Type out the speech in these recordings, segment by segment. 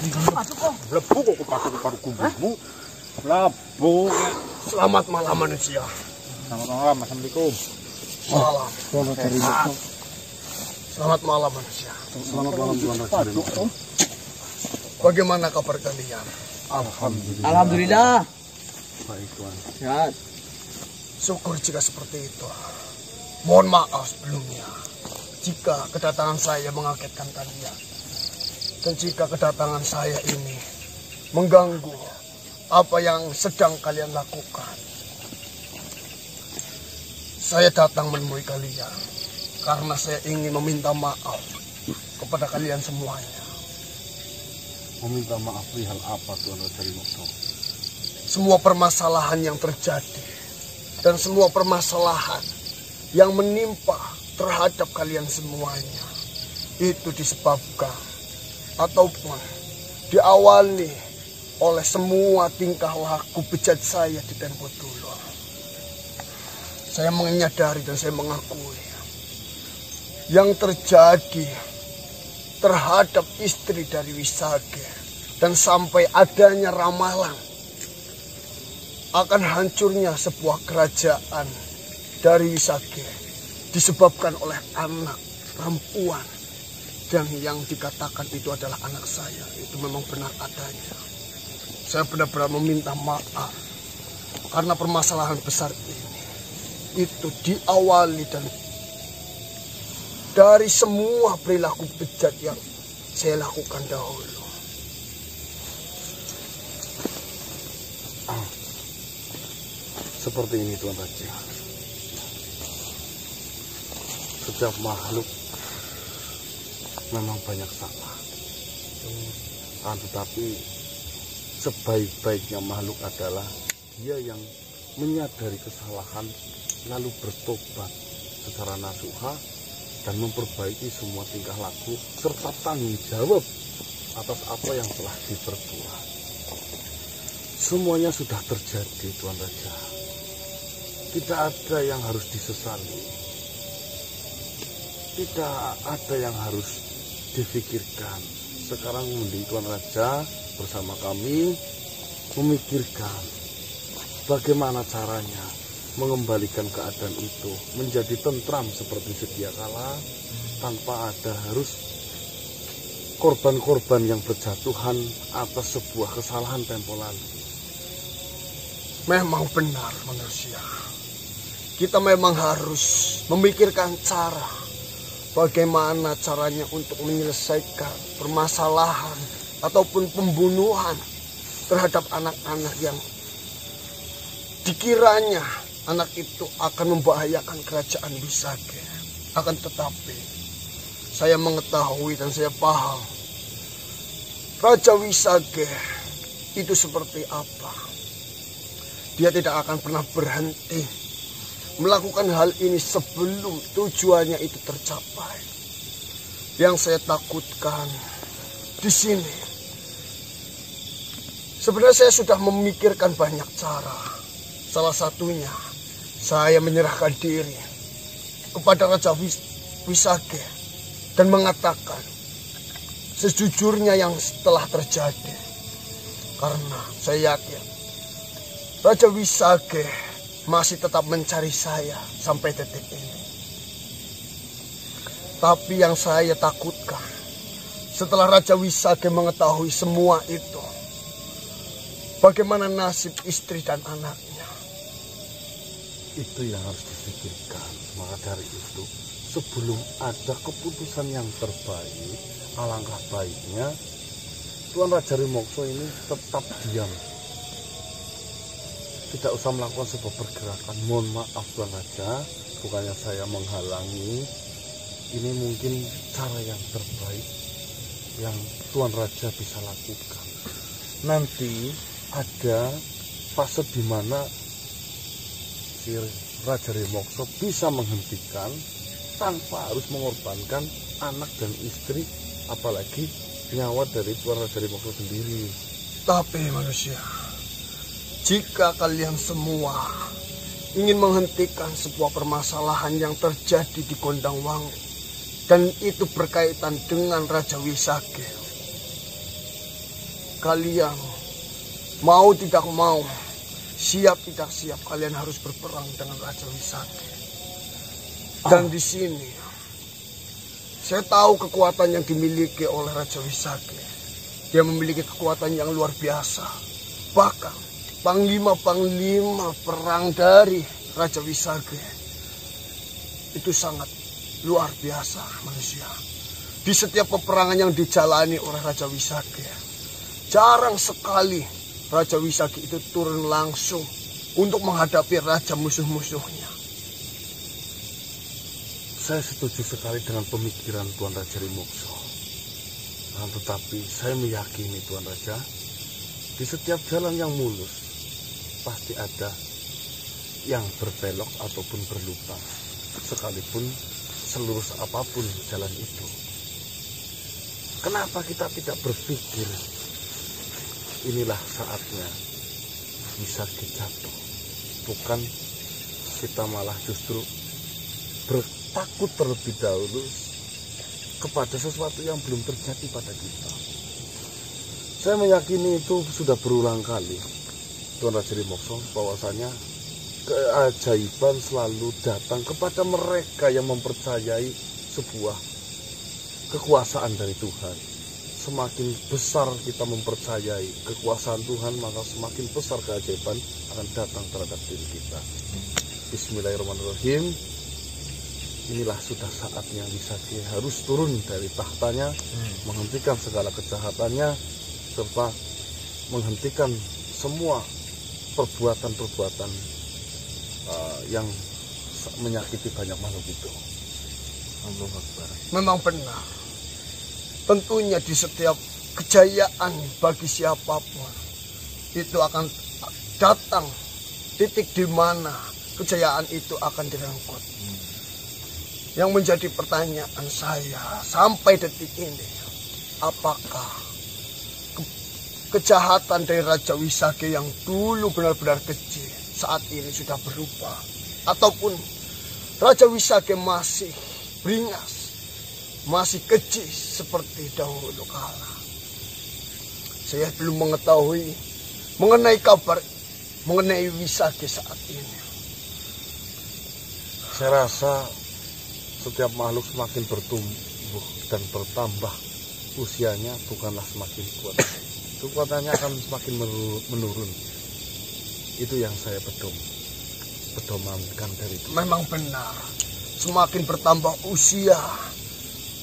Lebu kok kepadu karo kubumu. Lebu. Selamat malam manusia. Selamat malam, Assalamualaikum. Malam. Selamat malam manusia. Selamat malam Tuan Raja. Bagaimana kabar kalian? Alhamdulillah. Alhamdulillah. Baik Tuan. Sehat. Syukur jika seperti itu. Mohon maaf sebelumnya jika kedatangan saya mengagetkan kalian. Dan jika kedatangan saya ini mengganggu apa yang sedang kalian lakukan. Saya datang menemui kalian karena saya ingin meminta maaf kepada kalian semuanya. Meminta maaf perihal apa Tuan Raja Rimokso? Semua permasalahan yang terjadi dan semua permasalahan yang menimpa terhadap kalian semuanya itu disebabkan ataupun diawali oleh semua tingkah laku bejat saya di tempo dulu. Saya menyadari dan saya mengakui yang terjadi terhadap istri dari Wisage dan sampai adanya ramalan akan hancurnya sebuah kerajaan dari Wisage disebabkan oleh anak perempuan dan yang dikatakan itu adalah anak saya. Itu memang benar adanya. Saya benar-benar meminta maaf karena permasalahan besar ini itu diawali dan dari semua perilaku bejat yang saya lakukan dahulu. Seperti ini Tuan Raja. Setiap makhluk memang banyak salah. Tetapi sebaik-baiknya makhluk adalah dia yang menyadari kesalahan lalu bertobat secara nasuha dan memperbaiki semua tingkah laku serta tanggung jawab atas apa yang telah diperbuat. Semuanya sudah terjadi Tuan Raja. Tidak ada yang harus disesali. Tidak ada yang harus difikirkan. Sekarang mending Tuan Raja bersama kami memikirkan bagaimana caranya mengembalikan keadaan itu menjadi tentram seperti sedia kala tanpa ada harus korban-korban yang berjatuhan atas sebuah kesalahan tempo lalu. Memang benar manusia. Kita memang harus memikirkan cara bagaimana caranya untuk menyelesaikan permasalahan ataupun pembunuhan terhadap anak-anak yang dikiranya anak itu akan membahayakan kerajaan Wisage. Akan tetapi saya mengetahui dan saya paham Raja Wisage itu seperti apa. Dia tidak akan pernah berhenti melakukan hal ini sebelum tujuannya itu tercapai. Yang saya takutkan di sini, sebenarnya saya sudah memikirkan banyak cara. Salah satunya, saya menyerahkan diri kepada Raja Wisage dan mengatakan sejujurnya yang telah terjadi. Karena saya yakin Raja Wisage masih tetap mencari saya sampai detik ini. Tapi yang saya takutkan, setelah Raja Wisage mengetahui semua itu, bagaimana nasib istri dan anaknya? Itu yang harus dipikirkan. Maka dari itu, sebelum ada keputusan yang terbaik, alangkah baiknya Tuan Raja Rimokso ini tetap diam. Tidak usah melakukan sebuah pergerakan. Mohon maaf Tuan Raja, bukannya saya menghalangi. Ini mungkin cara yang terbaik yang Tuan Raja bisa lakukan. Nanti ada fase di mana si Raja Rimokso bisa menghentikan tanpa harus mengorbankan anak dan istri, apalagi nyawa dari Tuan Raja Rimokso sendiri. Tapi manusia, jika kalian semua ingin menghentikan sebuah permasalahan yang terjadi di Gondangwangi dan itu berkaitan dengan Raja Wisage, kalian mau tidak mau, siap tidak siap, kalian harus berperang dengan Raja Wisake. Dan di sini saya tahu kekuatan yang dimiliki oleh Raja Wisake. Dia memiliki kekuatan yang luar biasa. Bahkan panglima-panglima perang dari Raja Wisake itu sangat luar biasa manusia. Di setiap peperangan yang dijalani oleh Raja Wisake, jarang sekali Raja Wisake itu turun langsung untuk menghadapi raja musuh-musuhnya. Saya setuju sekali dengan pemikiran Tuan Raja Rimokso. Nah, tetapi saya meyakini Tuan Raja, di setiap jalan yang mulus pasti ada yang berbelok ataupun berlubang, sekalipun selurus apapun jalan itu. Kenapa kita tidak berpikir inilah saatnya Wisake jatuh, bukan kita malah justru bertakut terlebih dahulu kepada sesuatu yang belum terjadi pada kita. Saya meyakini itu sudah berulang kali Tuan Raja Rimokso, bahwasanya keajaiban selalu datang kepada mereka yang mempercayai sebuah kekuasaan dari Tuhan. Semakin besar kita mempercayai kekuasaan Tuhan, maka semakin besar keajaiban akan datang terhadap diri kita. Bismillahirrahmanirrahim. Inilah sudah saatnya Wisake harus turun dari tahtanya, menghentikan segala kejahatannya, serta menghentikan semua perbuatan-perbuatan yang menyakiti banyak makhluk itu. Allahu Akbar. Memang benar. Tentunya di setiap kejayaan bagi siapapun itu akan datang titik di mana kejayaan itu akan direnggut. Yang menjadi pertanyaan saya sampai detik ini, apakah kejahatan dari Raja Wisake yang dulu benar-benar kecil saat ini sudah berubah, ataupun Raja Wisake masih beringas, masih kecil seperti dahulu kala. Saya belum mengetahui mengenai kabar mengenai Wisake saat ini. Saya rasa setiap makhluk semakin bertumbuh dan bertambah usianya, bukanlah semakin kuat. Kekuatannya akan semakin menurun. Itu yang saya pedomankan dari itu. Memang benar. Semakin bertambah usia,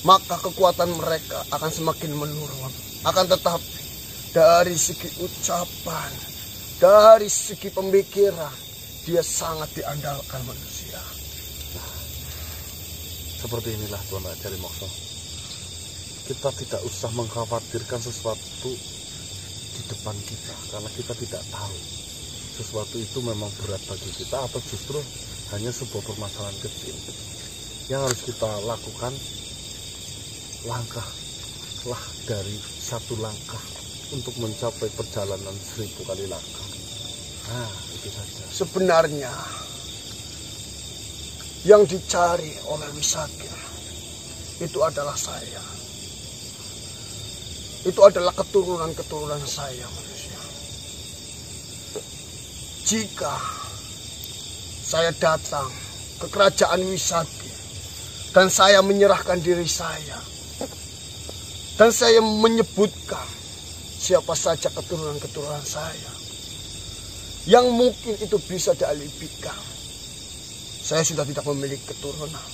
maka kekuatan mereka akan semakin menurun. Akan tetapi dari segi ucapan, dari segi pemikiran, dia sangat diandalkan manusia. Seperti inilah Tuan Raja Rimokso. Kita tidak usah mengkhawatirkan sesuatu di depan kita, karena kita tidak tahu sesuatu itu memang berat bagi kita atau justru hanya sebuah permasalahan kecil. Yang harus kita lakukan, langkahlah dari satu langkah untuk mencapai perjalanan 1000 kali langkah. Nah, itu saja. Sebenarnya yang dicari oleh Wisake itu adalah saya. Itu adalah keturunan-keturunan saya manusia. Jika saya datang ke kerajaan Wisake dan saya menyerahkan diri saya, dan saya menyebutkan siapa saja keturunan-keturunan saya yang mungkin itu bisa dialibikan, saya sudah tidak memiliki keturunan,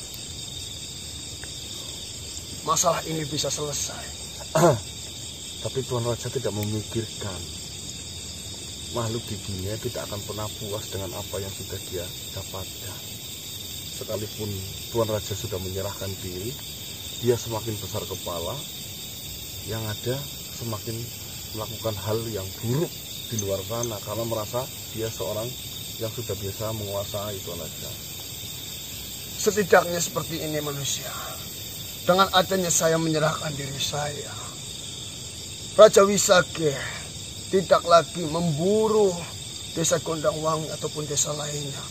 masalah ini bisa selesai. Tapi Tuan Raja tidak memikirkan makhluk di dunia tidak akan pernah puas dengan apa yang sudah dia dapatkan. Sekalipun Tuan Raja sudah menyerahkan diri, dia semakin besar kepala, yang ada semakin melakukan hal yang buruk di luar sana karena merasa dia seorang yang sudah biasa menguasai Tuan Raja. Setidaknya seperti ini manusia. Dengan adanya saya menyerahkan diri saya, Raja Wisake tidak lagi memburu desa Gondangwangi ataupun desa lainnya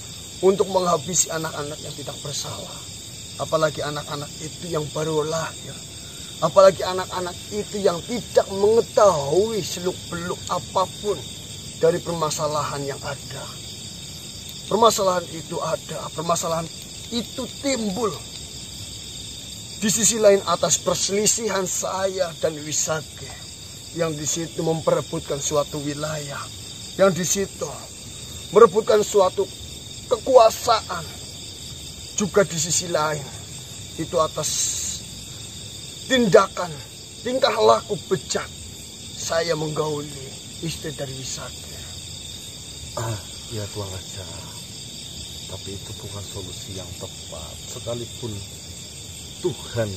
untuk menghabisi anak-anak yang tidak bersalah. Apalagi anak-anak itu yang baru lahir, Apalagi anak-anak itu yang tidak mengetahui seluk-beluk apapun dari permasalahan yang ada. Permasalahan itu ada, permasalahan itu timbul. Di sisi lain atas perselisihan saya dan Wisake yang di situ memperebutkan suatu wilayah, yang di situ merebutkan suatu kekuasaan. Juga di sisi lain itu atas tindakan, tingkah laku bejat saya menggauli istri dari Wisake. Ya Tuan Raja, tapi itu bukan solusi yang tepat. Sekalipun Tuhan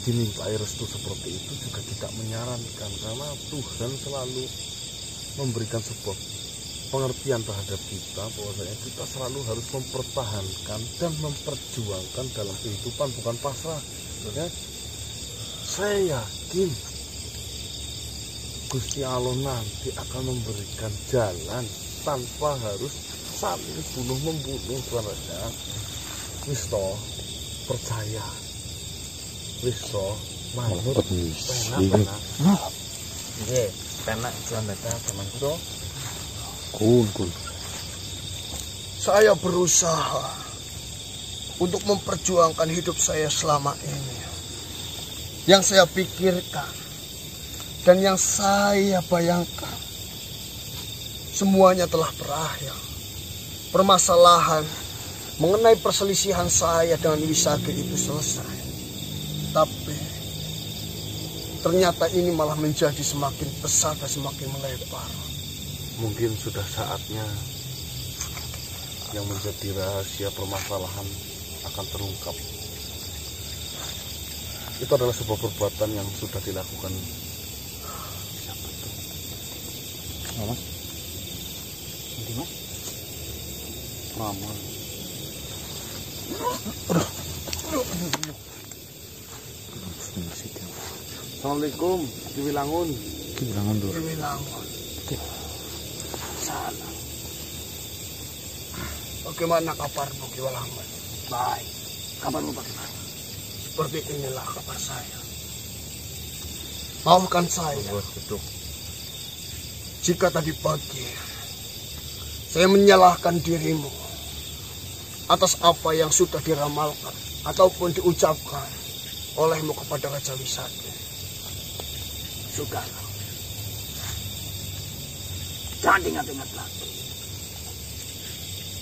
dimintai restu seperti itu juga tidak menyarankan, karena Tuhan selalu memberikan sebuah pengertian terhadap kita bahwasanya kita selalu harus mempertahankan dan memperjuangkan dalam kehidupan, bukan pasrah. Ya? Saya yakin Gusti Allah nanti akan memberikan jalan tanpa harus saling bunuh-membunuh, Tuan Raja. Wisto percaya, Wisto manut, penak. Oke, penak Tuan Raja, teman itu. Kun. Saya berusaha untuk memperjuangkan hidup saya selama ini. Yang saya pikirkan dan yang saya bayangkan semuanya telah berakhir. Permasalahan mengenai perselisihan saya dengan Wisake itu selesai. Tapi ternyata ini malah menjadi semakin besar dan semakin melebar. Mungkin sudah saatnya yang menjadi rahasia permasalahan akan terungkap. Itu adalah sebuah perbuatan yang sudah dilakukan. Siapa itu? Mas? Nanti Mas? Ramon. Assalamualaikum, Kiwilangun. Kiwilangun dulu. Kiwilangun. Salah. Bagaimana kabarmu, Kiwilangun? Baik. Kabarmu bagaimana? Seperti inilah kabar saya. Maafkan saya jika tadi pagi saya menyalahkan dirimu atas apa yang sudah diramalkan ataupun diucapkan olehmu kepada Raja Wisake. Sudahlah. Jangan ingat-ingat lagi.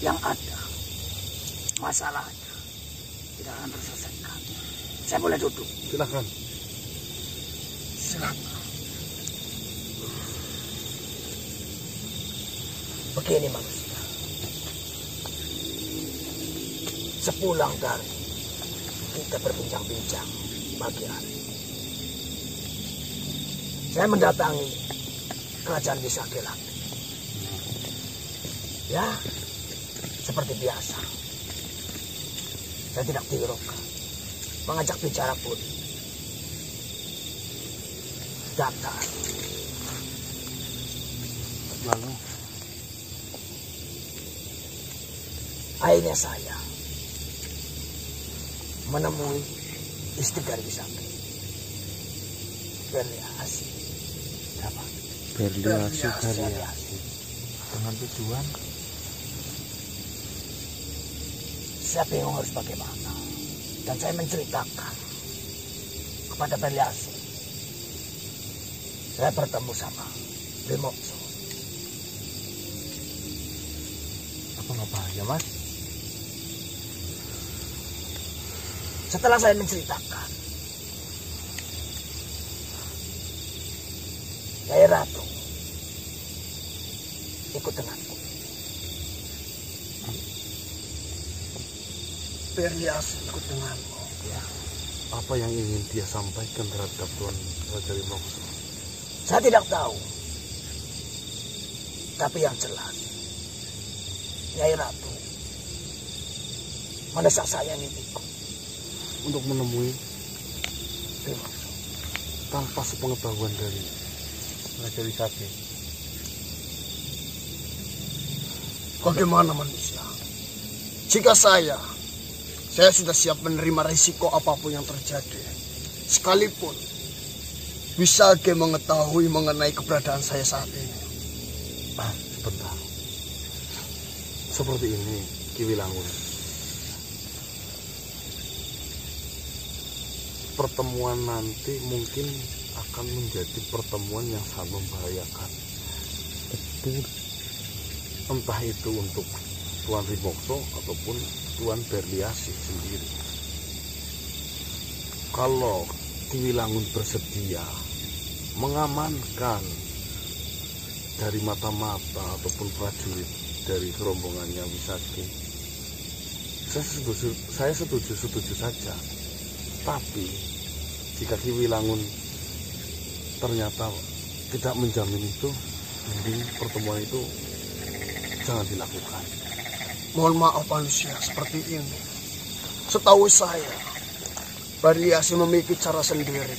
Yang ada masalahnya tidak akan terselesaikan. Saya boleh duduk? Silakan. Silakan. Begini manusia. Sepulang dari kita berbincang-bincang pagi hari, saya mendatangi kerajaan Wisake lagi. Ya, seperti biasa. Saya tidak tirukan. Mengajak bicara pun datar. Lalu akhirnya saya menemui istri dari Wisake, Berliasi. Siapa? Berliasi. Dengan tujuan saya bingung harus bagaimana. Dan saya menceritakan kepada Berliasi. Saya bertemu sama Limokso. Apa nggak bahaya, Mas? Setelah saya menceritakan, Nyai Ratu ikut denganku. Berliasi ikut denganmu. Ya. Apa yang ingin dia sampaikan terhadap Tuan Raja Limokso? Saya tidak tahu. Tapi yang jelas, Nyai Ratu mendesak saya mimpiku untuk menemui Limokso tanpa sepengetahuan dari Raja Wisake. Bagaimana manusia? Jika saya sudah siap menerima risiko apapun yang terjadi. sekalipun Wisage mengetahui mengenai keberadaan saya saat ini. Sebentar. Seperti ini, Ki Wilangun. Pertemuan nanti mungkin akan menjadi pertemuan yang sangat membahayakan. Betul. Entah itu untuk Tuan Rimokso ataupun Tuan Berliasi sendiri. Kalau Ki Wilangun bersedia mengamankan dari mata-mata ataupun prajurit dari rombongannya Wisage, saya setuju saja. Tapi jika Ki Wilangun ternyata tidak menjamin itu, mending pertemuan itu jangan dilakukan. Mohon maaf manusia seperti ini. Setahu saya, Berliasi memiliki cara sendiri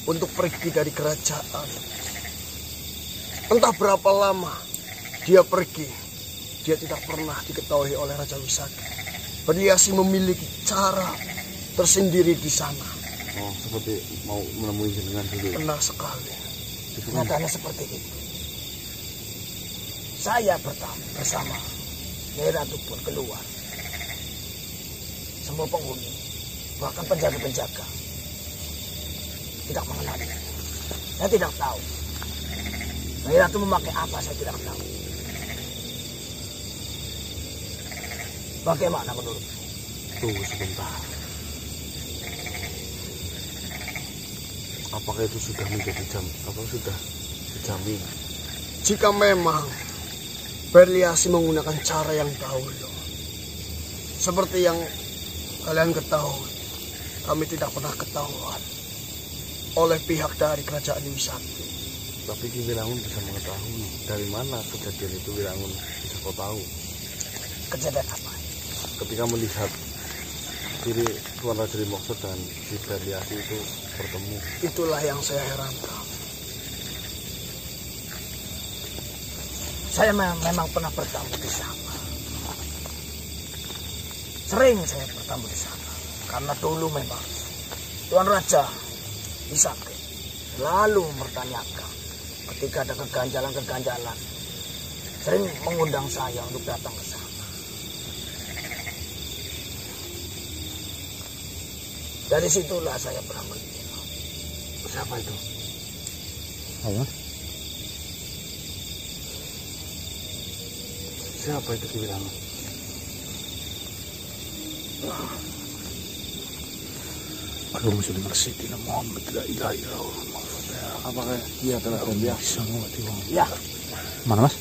untuk pergi dari kerajaan. Entah berapa lama dia pergi, dia tidak pernah diketahui oleh Raja Wisage. Berliasi memiliki cara tersendiri di sana. Oh, seperti mau menemui jenengan dulu. Benar sekali. Nyatanya seperti itu. Saya bersama Nyai Ratu pun keluar. Semua penghuni, bahkan penjaga-penjaga, tidak mengenali. Saya tidak tahu. Nyai Ratu memakai apa, saya tidak tahu. Bagaimana menurutmu? Tunggu sebentar. Apakah itu sudah menjadi sudah dijamin? Jika memang Berliasi menggunakan cara yang dahulu, seperti yang kalian ketahui, kami tidak pernah ketahuan oleh pihak dari kerajaan Wisage. Tapi Ki Wilangun bisa mengetahui dari mana kejadian itu. Wilangun bisa kau tahu Kejadian apa? ketika melihat diri Tuan Raja Rimokso dan Ki Berliasi itu bertemu. Itulah yang saya herankan. Saya memang pernah bertamu di sana. Sering saya bertamu di sana. Karena dulu memang Tuan Raja Wisage selalu mempertanyakan ketika ada keganjalan-keganjalan. Sering mengundang saya untuk datang ke sana. Dari situlah saya pernah melihat. Siapa itu? Apa? Siapa itu Ki Wilangun? Allahumma shalli ala sayyidina Muhammad la ilaha illallah. Apakah dia adalah Berlias? Ya, Mana Mas?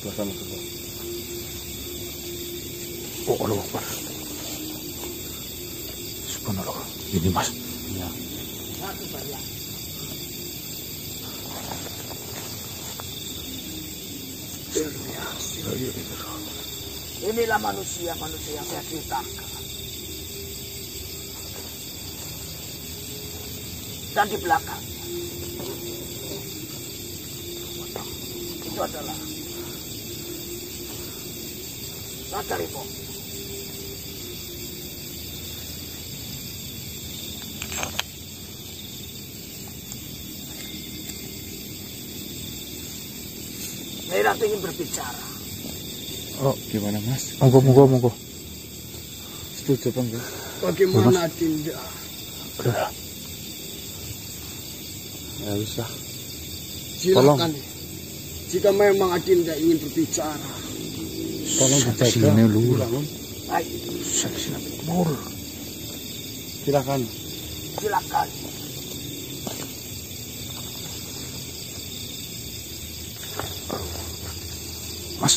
Bersama sama. Oh, Allah Akbar. Subhanallah. Ini Mas. Ya. inilah manusia-manusia yang saya ceritakan. Dan di belakang itu adalah Raja Rimokso. Nyai Ratu ingin berbicara. Oh, gimana Mas? Monggo. Setuju apa enggak? Bagaimana Dinda? Udah. Ya bisa. Silakan. Jika memang Adinda ingin berbicara, Tolong dijaga. Sini dulu. Baik, Saksi Nabi Mur. Silakan. silakan. Mas,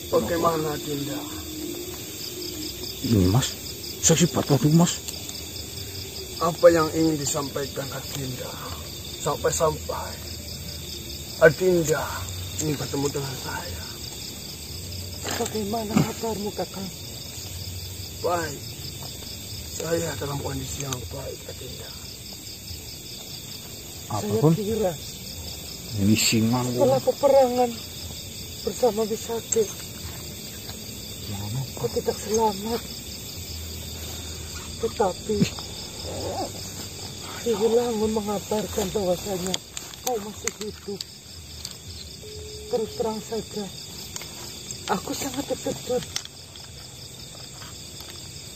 bagaimana Dinda? ini Mas. Saksi Batu Mas. Apa yang ingin disampaikan Adinda? Sampai-sampai Adinda ingin bertemu dengan saya. Bagaimana kabarmu, Kakang? Baik, saya dalam kondisi yang baik Adinda. Apapun. Kira Ini singang. setelah peperangan bersama Wisage, kau tidak selamat. Tetapi Siwilangun mengabarkan bahwasanya kau masih hidup. Terus terang saja, aku sangat terkejut.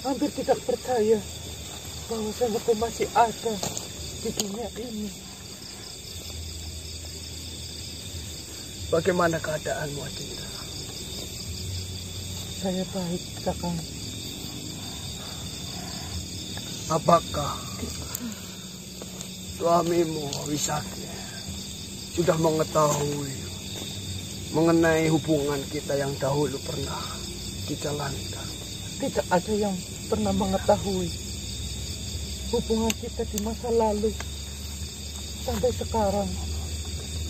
Hampir tidak percaya bahwasanya kau masih ada di dunia ini. Bagaimana keadaanmu, Adinda? Saya baik, Kakang. Apakah suamimu, Wisaki, sudah mengetahui mengenai hubungan kita yang dahulu pernah dijalankan? Tidak ada yang pernah mengetahui hubungan kita di masa lalu sampai sekarang.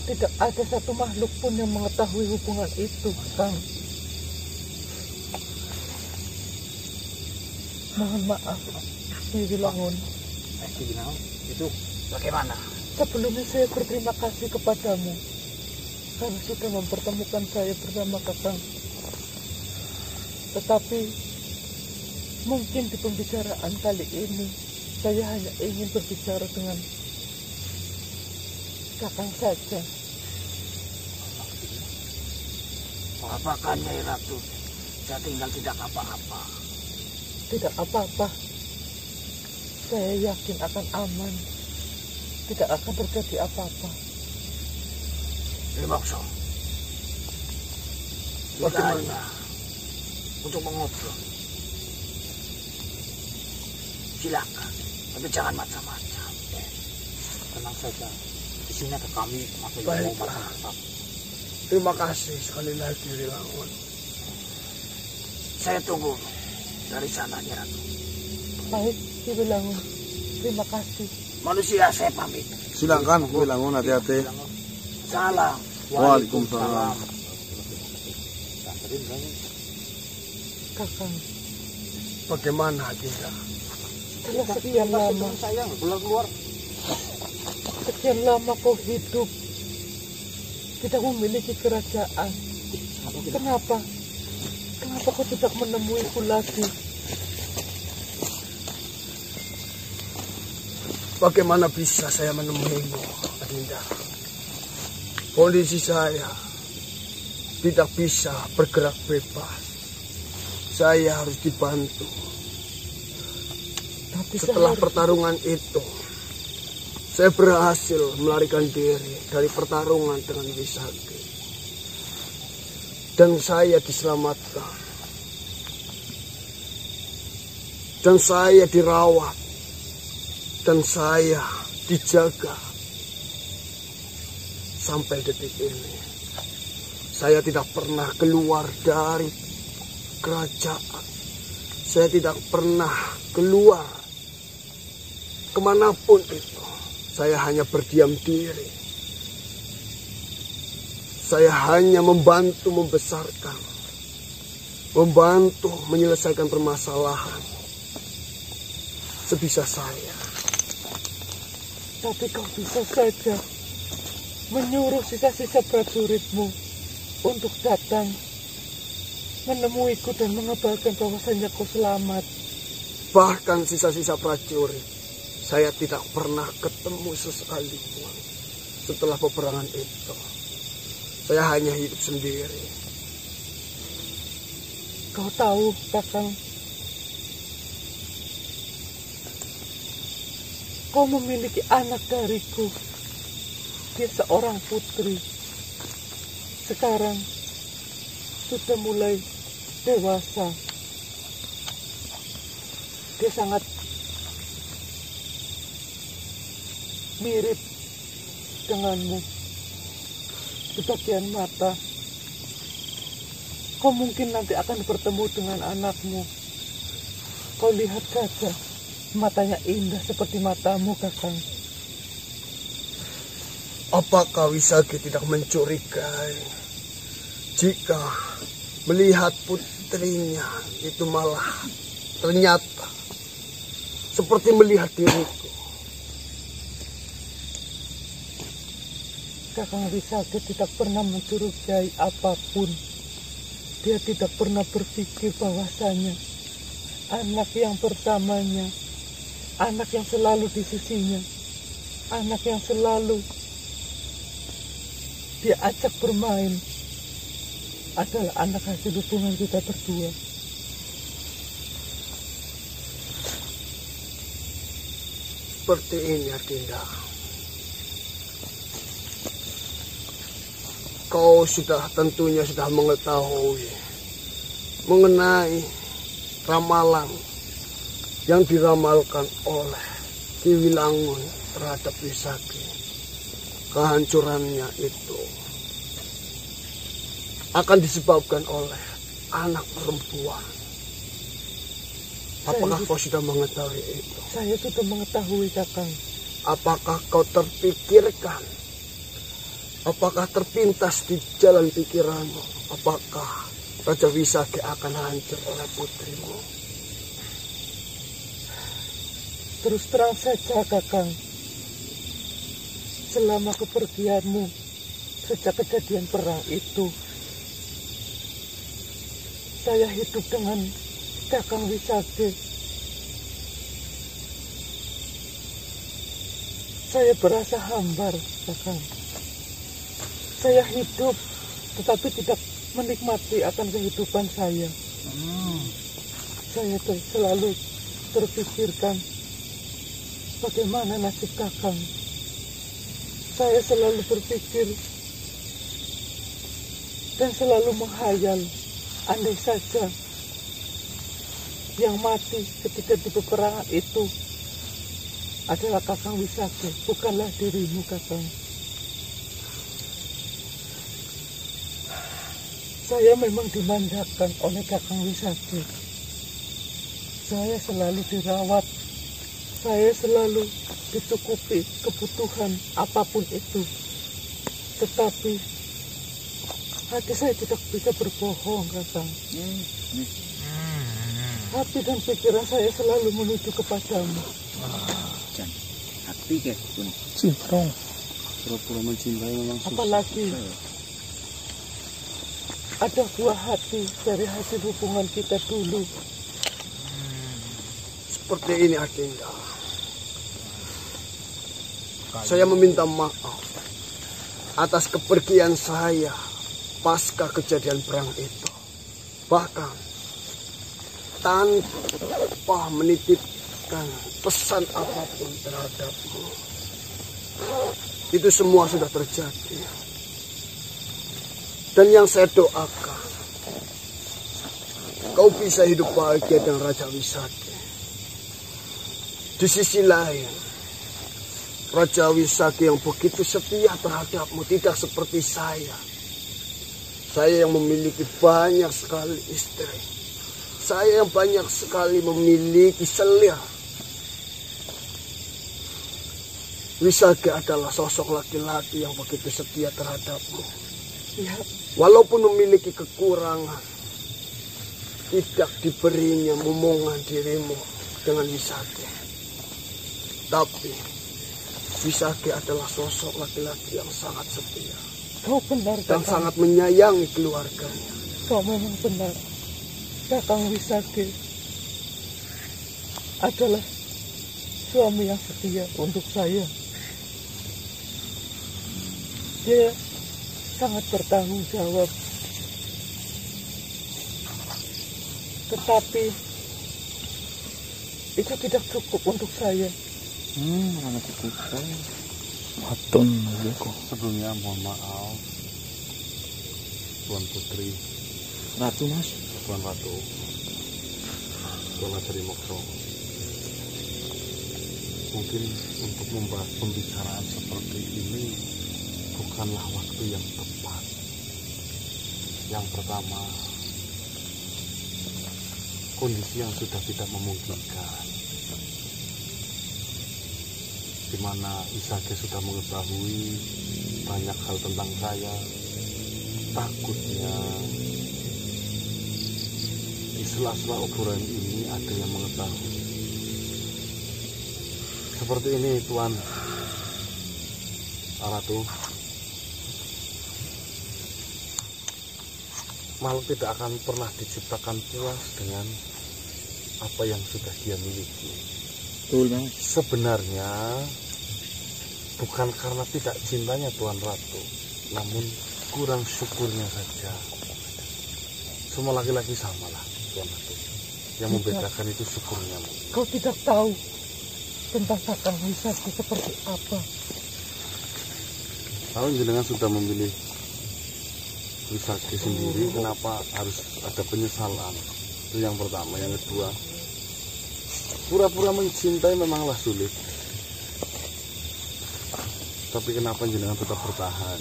Tidak ada satu makhluk pun yang mengetahui hubungan itu, Kang. Mohon maaf, Siwilangun. Itu bagaimana? Sebelumnya saya berterima kasih kepadamu karena sudah mempertemukan saya bersama Kakang. Tetapi mungkin di pembicaraan kali ini saya hanya ingin berbicara dengan Kakang saja. Apakah Nyai Ratu saya tinggal tidak apa-apa? Tidak apa-apa. Saya yakin akan aman. Tidak akan terjadi apa-apa. Limokso, bagaimana untuk mengobrol? Silakan, tapi jangan macam-macam. Tenang saja. Di sini ada kami masih mau Baiklah. macam-macam. Terima kasih sekali lagi, Rilangun. Saya tunggu dari sana, Nyai Ratu. Baik, Siwilangun. Terima kasih. Manusia, saya pamit. Silakan, Wilangun, hati-hati. Salam. Waalaikumsalam. Kakang, Bagaimana, Adinda? setelah sekian lama, sekian lama kau hidup, tidak memiliki kerajaan. Kenapa? Kenapa kau tidak menemuiku lagi? Bagaimana bisa saya menemuimu, Adinda? Kondisi saya tidak bisa bergerak bebas. Saya harus dibantu. Tapi Setelah pertarungan itu, saya berhasil melarikan diri dari pertarungan dengan Wisaki. Dan saya diselamatkan. Dan saya dirawat. Dan saya dijaga. Sampai detik ini. Saya tidak pernah keluar dari kerajaan. Saya tidak pernah keluar kemanapun itu. Saya hanya berdiam diri. Saya hanya membantu membesarkan. Membantu menyelesaikan permasalahan. Sebisa saya. Tapi kau bisa saja menyuruh sisa-sisa prajuritmu untuk datang menemuiku dan mengabarkan bahwasanya kau selamat. Bahkan sisa-sisa prajurit, saya tidak pernah ketemu sesekalipun setelah peperangan itu. Saya hanya hidup sendiri. Kau tahu, Kakang, kau memiliki anak dariku. Dia seorang putri. Sekarang sudah mulai dewasa. Dia sangat mirip denganmu di bagian mata. Kau mungkin nanti akan bertemu dengan anakmu. Kau lihat saja, matanya indah seperti matamu, Kakang. Apakah Wisaki tidak mencurigai jika melihat putrinya itu malah ternyata seperti melihat diriku? Kakang Wisaki tidak pernah mencurigai apapun. Dia tidak pernah berpikir bahwasanya anak yang pertamanya anak yang selalu di sisinya, anak yang selalu dia ajak bermain adalah anak hasil hubungan kita berdua. Seperti ini, Adinda. Kau tentunya sudah mengetahui mengenai ramalan yang diramalkan oleh Ki Wilangun terhadap Wisaki. Kehancurannya itu akan disebabkan oleh anak perempuan. Apakah kau sudah mengetahui itu? Saya sudah mengetahui, Kakang. Apakah kau terpikirkan? Apakah terpintas di jalan pikiranmu? Apakah Raja Wisaki akan hancur oleh putrimu? Terus terang saja, Kakang. Selama kepergianmu, sejak kejadian perang itu, saya hidup dengan Kakang Wisaki. Saya berasa hambar, Kakang. Saya hidup, tetapi tidak menikmati akan kehidupan saya. Saya selalu terpikirkan bagaimana nasib Kakang. Saya selalu berpikir dan selalu menghayal, andai saja yang mati ketika di peperangan itu adalah Kakang Wisaki, bukanlah dirimu, Kakang. Saya memang dimanjakan oleh Kakang Wisaki. Saya selalu dirawat. Saya selalu dicukupi kebutuhan apapun itu. Tetapi hati saya tidak bisa berbohong, Kakang. Hati dan pikiran saya selalu menuju kepadamu. Hati kayak pun. Ciprong. Pura-pura mencintai memang susah. Apalagi ada buah hati dari hasil hubungan kita dulu. Seperti ini, Adinda. Saya meminta maaf atas kepergian saya pasca kejadian perang itu. Bahkan tanpa menitipkan pesan apapun terhadapmu. Itu semua sudah terjadi. Dan yang saya doakan, kau bisa hidup bahagia dengan Raja Wisaki. Di sisi lain, Raja Wisaki yang begitu setia terhadapmu, tidak seperti saya. Saya yang memiliki banyak sekali istri. Saya yang banyak sekali memiliki selir. Wisaki adalah sosok laki-laki yang begitu setia terhadapmu. Ya, Walaupun memiliki kekurangan, tidak diberinya momongan dirimu dengan Wisaki. Tapi Wisaki adalah sosok laki-laki yang sangat setia kau benar, dan Kakang. sangat menyayangi keluarganya. Kau memang benar. Kakang Wisaki adalah suami yang setia untuk saya. Dia sangat bertanggung jawab. Tetapi itu tidak cukup untuk saya. Anak cukup saya. Waton aja kok. Sebelumnya mohon maaf, Tuan Putri, Ratu, Mas. Tuan Ratu, Tuan Ratu Mokso. Mungkin untuk membahas pembicaraan seperti ini bukanlah waktu yang tepat. Yang pertama, kondisi yang sudah tidak memungkinkan, di mana Wisaki sudah mengetahui banyak hal tentang saya. Takutnya di sela-sela obrolan ini ada yang mengetahui. Seperti ini, Tuan Ratu. Makhluk tidak akan pernah diciptakan puas dengan apa yang sudah dia miliki. Betul Mas. Sebenarnya bukan karena tidak cintanya Tuan Ratu, namun kurang syukurnya saja. Semua laki-laki samalah Tuan Ratu. Yang membedakan itu syukurnya. Kau tidak tahu tentang Kakang Wisaki seperti apa. Kalau jenengan sudah memilih Wisaki sendiri, kenapa harus ada penyesalan? Itu yang pertama. Yang kedua, pura-pura mencintai memanglah sulit. Tapi kenapa jenengan tetap bertahan?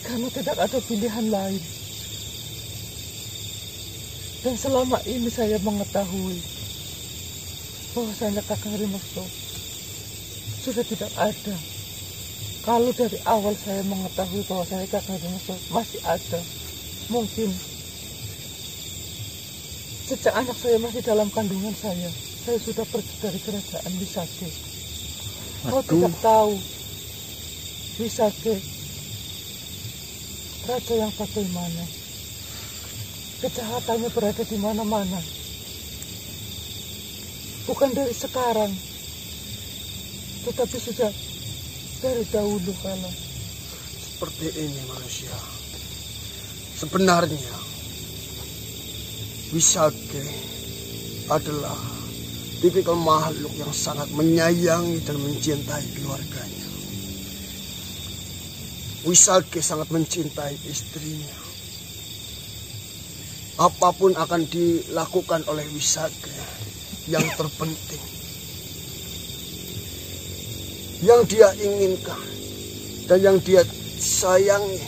Karena tidak ada pilihan lain. Dan selama ini saya mengetahui bahwasanya Kakang Rimekso sudah tidak ada. Kalau dari awal saya mengetahui bahwasanya Kakang Rimekso masih ada, mungkin sejak anak saya masih dalam kandungan saya sudah pergi dari kerajaan Wisake. Kau tidak tahu Wisake raja yang bagaimana. Kejahatannya berada di mana-mana. Bukan dari sekarang, tetapi sudah dari dahulu kala. Seperti ini manusia. Sebenarnya Wisake adalah tipikal makhluk yang sangat menyayangi dan mencintai keluarganya. Wisake sangat mencintai istrinya. Apapun akan dilakukan oleh Wisake, yang terpenting, yang dia inginkan dan yang dia sayangi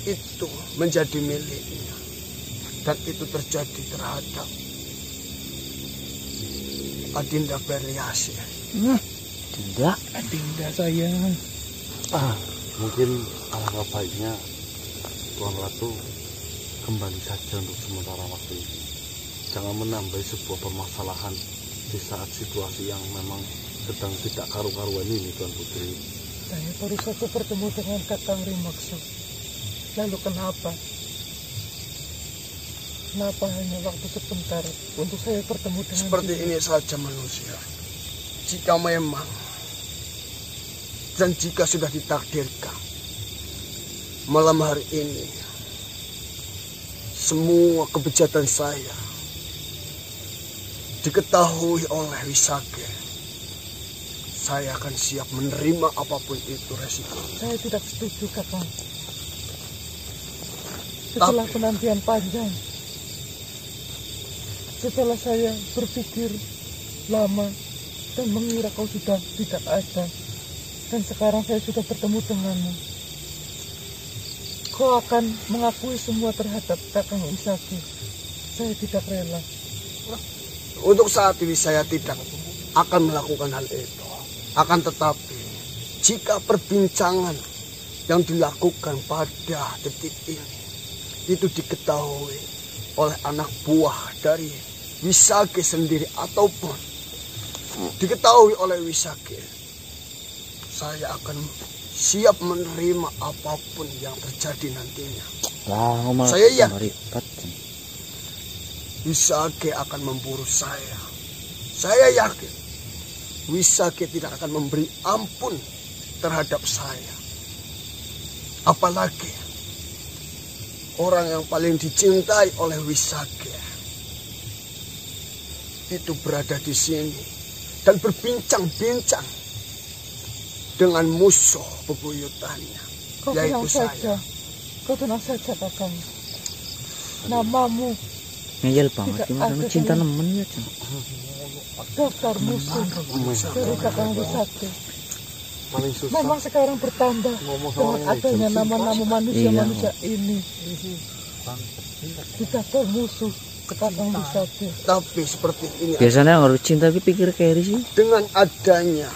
itu menjadi miliknya. Dan itu terjadi terhadap Adinda Berliasi. Tidak. Adinda sayang. Mungkin alangkah baiknya Tuan Ratu kembali saja untuk sementara waktu ini. Jangan menambah sebuah permasalahan di saat situasi yang memang sedang tidak karu-karuan ini, Tuan Putri. Saya baru saja bertemu dengan Kakang Rimekso. Lalu kenapa? Kenapa hanya waktu sebentar untuk saya bertemu dengan Seperti dia? ini saja manusia. Jika memang dan jika sudah ditakdirkan malam hari ini semua kebejatan saya diketahui oleh Wisake, saya akan siap menerima apapun itu resiko. Saya tidak setuju, Kakang. Setelah penantian panjang, setelah saya berpikir lama dan mengira kau sudah tidak ada, dan sekarang saya sudah bertemu denganmu, kau akan mengakui semua terhadap Kakang Wisaki. Saya tidak rela. Untuk saat ini saya tidak akan melakukan hal itu. Akan tetapi, jika perbincangan yang dilakukan pada detik ini itu diketahui oleh anak buah dari Wisake sendiri ataupun diketahui oleh Wisake, saya akan siap menerima apapun yang terjadi nantinya. Saya yakin Wisake akan memburu saya. Saya yakin Wisake tidak akan memberi ampun terhadap saya. Apalagi orang yang paling dicintai oleh Wisake itu berada di sini dan berbincang-bincang dengan musuh bebuyutannya, Kau yaitu tenang saja. saya. Kau tenang saja, Kakang. Namamu Ngeyel banget tidak gimana ada cinta di nemen ya. daftar musuh dari Kakang Wisake. Paling susah Memang sekarang bertambah ngomong sama dengan orang yang adanya jam nama-nama Iya. manusia-manusia ini. Di daftar musuh Kakang Wisake. Tapi seperti ini, Biasanya orang cinta ki pikir kayak sih. dengan adanya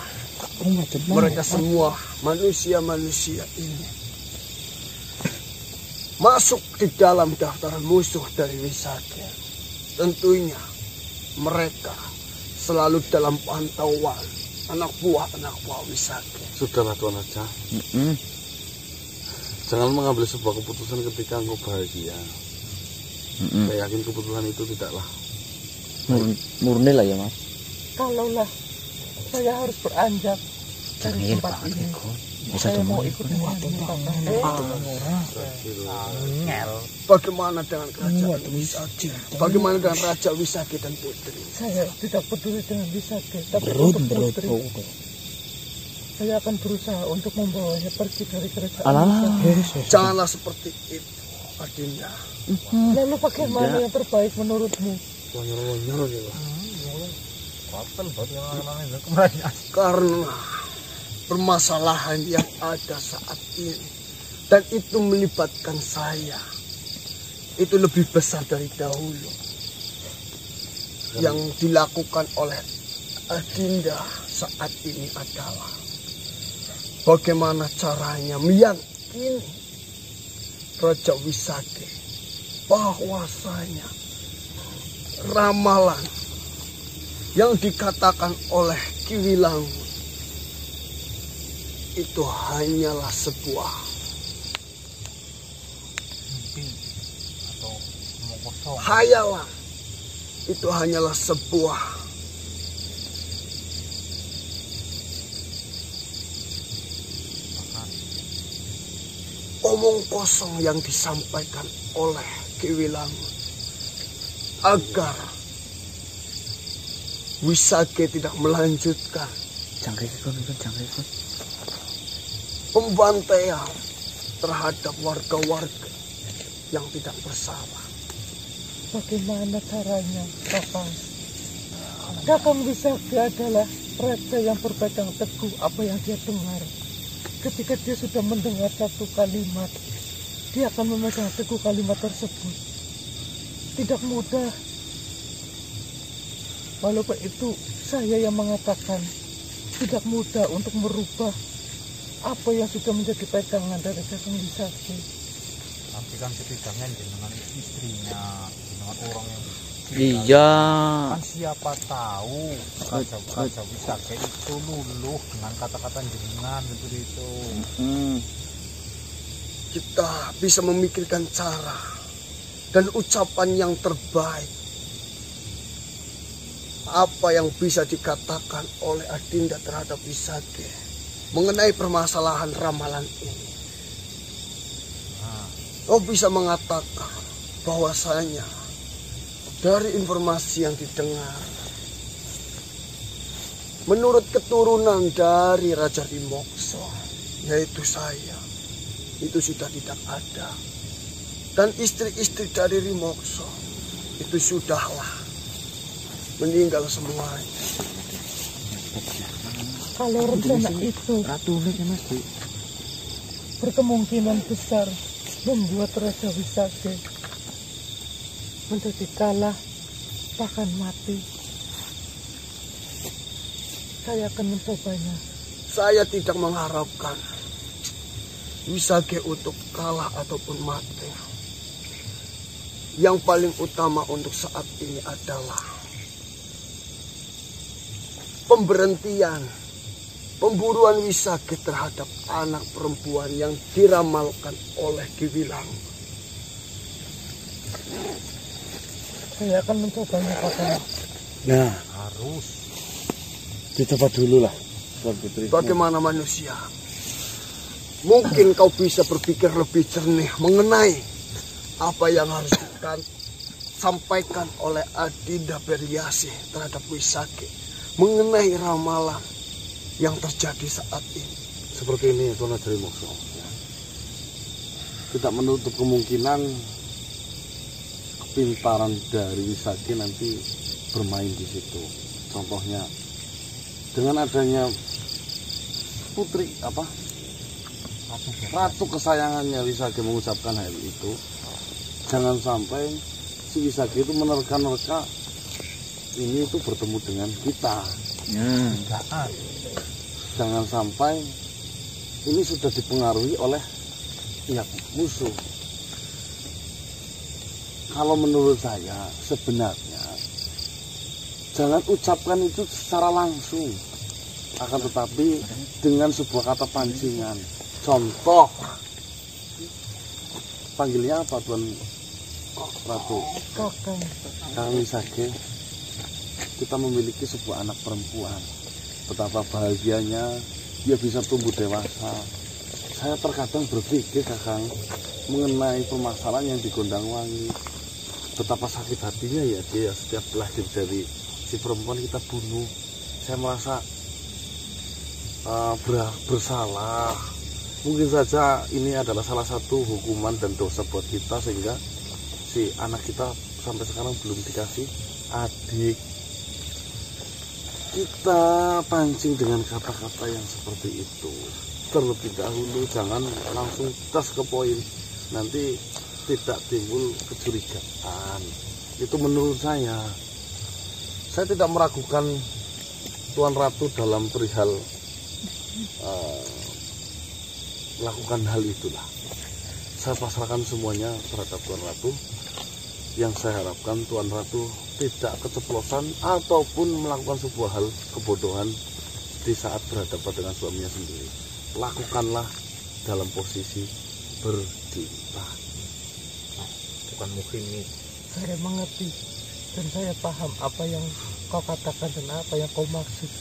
mereka semua manusia-manusia ini masuk di dalam daftar musuh dari Wisake, tentunya mereka selalu dalam pantauan anak buah Wisake. Sudahlah Tuan Raja, jangan mengambil sebuah keputusan ketika engkau bahagia. Saya yakin keputusan itu tidaklah Murni lah ya Mas. Kalaulah Saya harus beranjak dari tempat ini. Saya mau ikut denganmu, Bagaimana dengan kerajaan Wisage? Bagaimana dengan Raja Wisage dan Putri? Saya tidak peduli dengan Wisage, tapi untuk Putri. Saya akan berusaha untuk membawanya pergi dari kerajaan Wisage. Janganlah seperti itu, Adinda. Lalu bagaimana yang terbaik menurutmu? Karena permasalahan yang ada saat ini dan itu melibatkan saya, itu lebih besar dari dahulu. Yang dilakukan oleh Adinda saat ini adalah bagaimana caranya meyakini Raja Wisage bahwasanya ramalan yang dikatakan oleh Ki Wilangun itu hanyalah sebuah mimpi atau omong kosong. Hayalan. Itu hanyalah sebuah omong kosong yang disampaikan oleh Ki Wilangun agar Wisage tidak melanjutkan pembantaian terhadap warga-warga yang tidak bersalah. Bagaimana caranya, Kakang? Kakang Wisage adalah raja yang berpegang teguh apa yang dia dengar. Ketika dia sudah mendengar satu kalimat, dia akan memegang teguh kalimat tersebut. Tidak mudah. Walaupun itu saya yang mengatakan, tidak mudah untuk merubah apa yang sudah menjadi pegangan dari Kakang Wisage. Tapi kan setidaknya dengan istrinya, dengan orang yang iya kan siapa tahu Raja Wisage itu luluh dengan kata-kata jenengan seperti itu. Kita bisa memikirkan cara dan ucapan yang terbaik. Apa yang bisa dikatakan oleh Adinda terhadap Wisage mengenai permasalahan ramalan ini. Kau bisa mengatakan bahwasanya dari informasi yang didengar, menurut keturunan dari Raja Rimokso, yaitu saya, itu sudah tidak ada. Dan istri-istri dari Rimokso itu sudahlah meninggal semuanya. Kalau rencana itu berkemungkinan besar membuat Raja Wisage menjadi kalah, bahkan mati. Saya akan mencobanya. Saya tidak mengharapkan Wisage untuk kalah ataupun mati. Yang paling utama untuk saat ini adalah pemberhentian pemburuan Wisage terhadap anak perempuan yang diramalkan oleh Ki Wilangun. Saya akan mencobanya, Kakang. Nah, Harus dicoba dulu lah, Tuan Putri. Bagaimana manusia? Mungkin kau bisa berpikir lebih jernih mengenai apa yang harus disampaikan oleh Adinda Beriasih terhadap Wisage mengenai ramalan yang terjadi saat ini. Seperti ini, Tuan Raja Rimokso. Tidak menutup kemungkinan kepintaran dari Wisage nanti bermain di situ. Contohnya dengan adanya putri ratu kesayangannya Wisage mengucapkan hal itu, jangan sampai si Wisage itu menerka-nerka ini itu bertemu dengan kita. Jangan sampai ini sudah dipengaruhi oleh pihak musuh. Kalau menurut saya sebenarnya jangan ucapkan itu secara langsung, akan tetapi dengan sebuah kata pancingan. Contoh, panggilnya apa Tuan Ratu? Kakang. Kang Wisage, kita memiliki sebuah anak perempuan betapa bahagianya dia bisa tumbuh dewasa. Saya terkadang berpikir Kakang mengenai permasalahan yang di Gondangwangi. Betapa sakit hatinya ya dia setiap lahir dari si perempuan kita bunuh. Saya merasa bersalah. Mungkin saja ini adalah salah satu hukuman dan dosa buat kita sehingga si anak kita sampai sekarang belum dikasih adik. Kita pancing dengan kata-kata yang seperti itu terlebih dahulu, jangan langsung tes ke poin, nanti tidak timbul kecurigaan. Itu menurut saya tidak meragukan Tuan Ratu dalam perihal melakukan hal itulah. Saya pasrahkan semuanya terhadap Tuan Ratu. Yang saya harapkan Tuan Ratu tidak keceplosan ataupun melakukan sebuah hal kebodohan di saat berhadapan dengan suaminya sendiri. Lakukanlah dalam posisi bercinta. Bukan mungkin ini. Saya mengerti dan saya paham apa yang kau katakan dan apa yang kau maksud.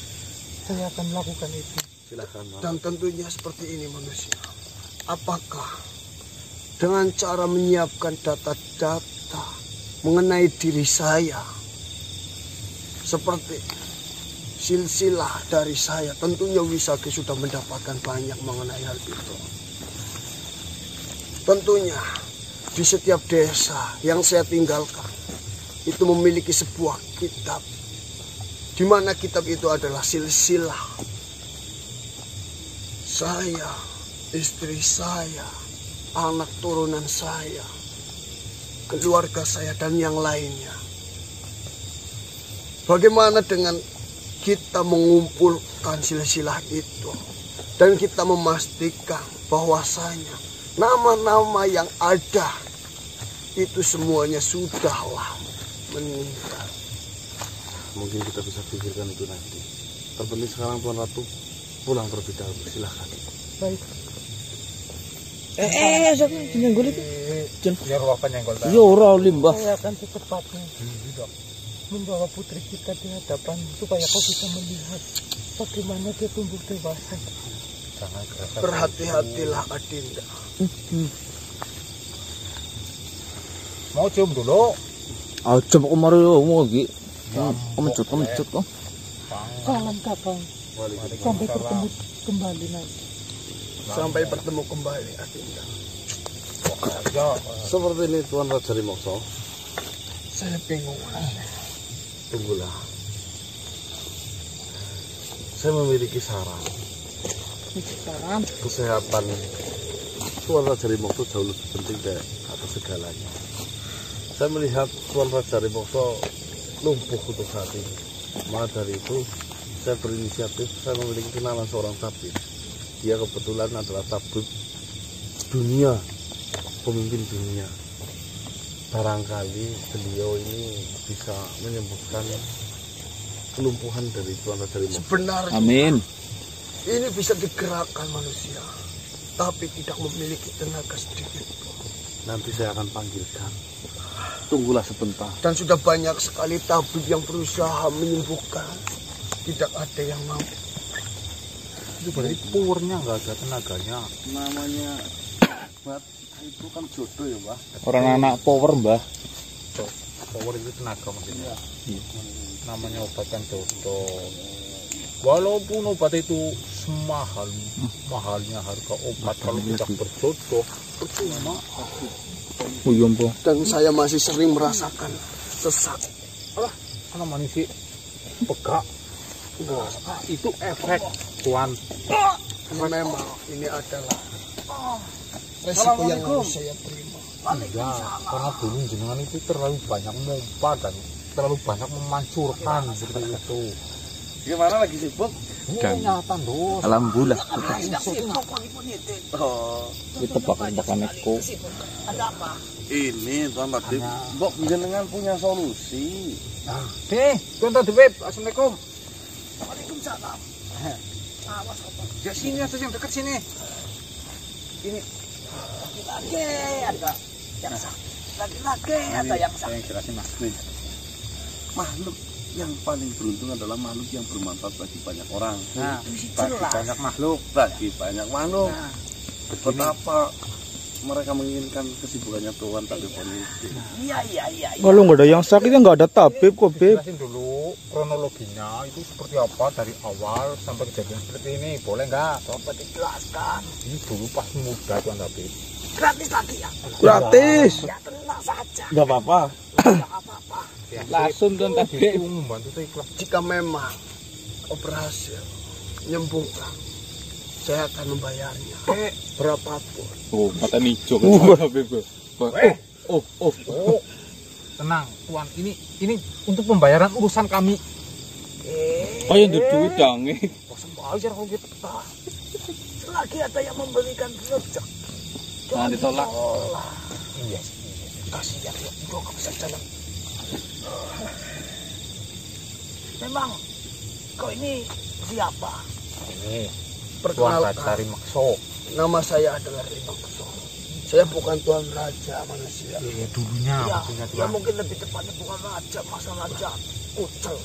Saya akan melakukan itu. Silakan. Dan tentunya seperti ini manusia. Apakah dengan cara menyiapkan data-data mengenai diri saya, seperti silsilah dari saya, tentunya Wisaki sudah mendapatkan banyak mengenai hal itu. Tentunya di setiap desa yang saya tinggalkan itu memiliki sebuah kitab, di mana kitab itu adalah silsilah saya, istri saya, anak turunan saya, keluarga saya, dan yang lainnya. Bagaimana dengan kita mengumpulkan silsilah itu dan kita memastikan bahwasanya nama-nama yang ada itu semuanya sudahlah meninggal. Mungkin kita bisa pikirkan itu nanti. Terpenting sekarang Tuan Ratu pulang terlebih dahulu. Silahkan. Baik. Siapa nyenggol itu? Biar apa nyenggol? Iya, ora limbah. Saya akan secepatnya membawa putri kita di hadapan supaya kau bisa melihat bagaimana dia tumbuh dewasa. Jangan kerasa. Berhati-hatilah Adinda. Mau cium dulu. Aja kok mari mau iki. Kemecut kok. Salam Kakang. Sampai bertemu kembali nanti. Sampai bertemu kembali Adinda. Seperti ini Tuan Raja Rimokso. Saya bingung. Tunggulah. Saya memiliki saran. Kesehatan Tuan Raja Rimokso jauh lebih penting dari atas segalanya. Saya melihat Tuan Raja Rimokso lumpuh untuk saat ini. Maka dari itu saya berinisiatif, saya memiliki kenalan seorang tabib. Dia kebetulan adalah tabib dunia, pemimpin dunia. Barangkali beliau ini bisa menyembuhkan kelumpuhan dari Tuan Raja Rimokso. Sebenarnya Amin. ini bisa digerakkan manusia, tapi tidak memiliki tenaga sedikit pun. Nanti saya akan panggilkan. Tunggulah sebentar. Dan sudah banyak sekali tabib yang berusaha menyembuhkan, tidak ada yang mampu. Itu berarti powernya nggak ada tenaganya. Namanya obat itu kan jodoh ya, Mbah. Orang anak power, Mbah. Power itu tenaga maksudnya. Namanya obat kan jodoh. Walaupun obat itu mahalnya harga obat, kalau tidak berjodoh percuma. Oh iya, Mbah. Dan saya masih sering merasakan sesak. Alah, karena manusia pegak. Itu efek Tuan. Memang ini adalah resiko yang harus saya terima. Iya, karena dulu jenengan itu terlalu banyak mompa dan terlalu banyak memancurkan seperti itu. Gimana lagi sibuk? Nyata dong. Alhamdulillah. Oh, Itu tebak-tebakan Eko. ini Tuan Tabib. Mbok jenengan punya solusi. Tuan Tabib, assalamualaikum. Waalaikumsalam. Ya sini aja yang dekat sini. Ini Lagi ada yang sakit. Lagi ada yang sakit. yang jelasin Mas. Makhluk yang paling beruntung adalah makhluk yang bermanfaat bagi banyak orang. Nah, bagi banyak makhluk. Bagi banyak makhluk. Nah, Betapa mereka menginginkan kesibukannya Tuhan tapi pemimpin. Iya. Kalau nggak ada yang sakit ya nggak ada tabib kok, Beb. jelasin dulu kronologinya itu seperti apa dari awal sampai kejadian seperti ini. Boleh nggak? Coba dijelaskan. Ini dulu pas muda Tuan Tabib. Gratis lagi ya. Gratis. Ya tenang saja. Nggak apa-apa. Tidak apa-apa. Ya, Langsung Tuan itu Tabib. membantu saya ikhlas. Jika memang kau berhasil menyembuhkan, saya akan membayarnya berapapun. Oh, mata hijau kan, Beb. Oh. Tenang, Tuan. Ini untuk pembayaran urusan kami. Oh, yang duit dong. Bosan bayar kalau gitu. Selagi ada yang memberikan rezeki. Jangan ditolak. Iya. Kasihan ya, udah gak bisa jalan. Memang kau ini siapa? Ini Tuan Perkenalkan, Raja Rimakso. nama saya adalah Rimakso. Saya bukan Tuan Raja manusia. Iya, dulunya Ya, maksudnya ya Tuan. mungkin lebih tepatnya bukan raja, masa raja Ucel.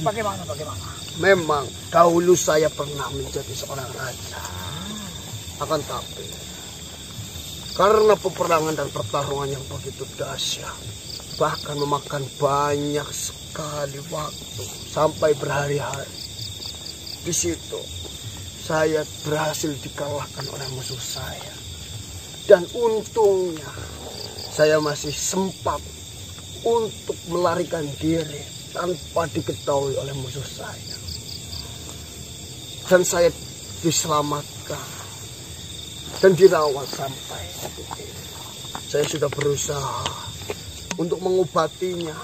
Bagaimana? Memang dahulu saya pernah menjadi seorang raja. Akan tapi karena peperangan dan pertarungan yang begitu dahsyat, bahkan memakan banyak sekali waktu sampai berhari-hari, di situ saya berhasil dikalahkan oleh musuh saya. Dan untungnya saya masih sempat untuk melarikan diri tanpa diketahui oleh musuh saya. Dan saya diselamatkan dan dirawat sampai detik ini. Saya sudah berusaha untuk mengobatinya,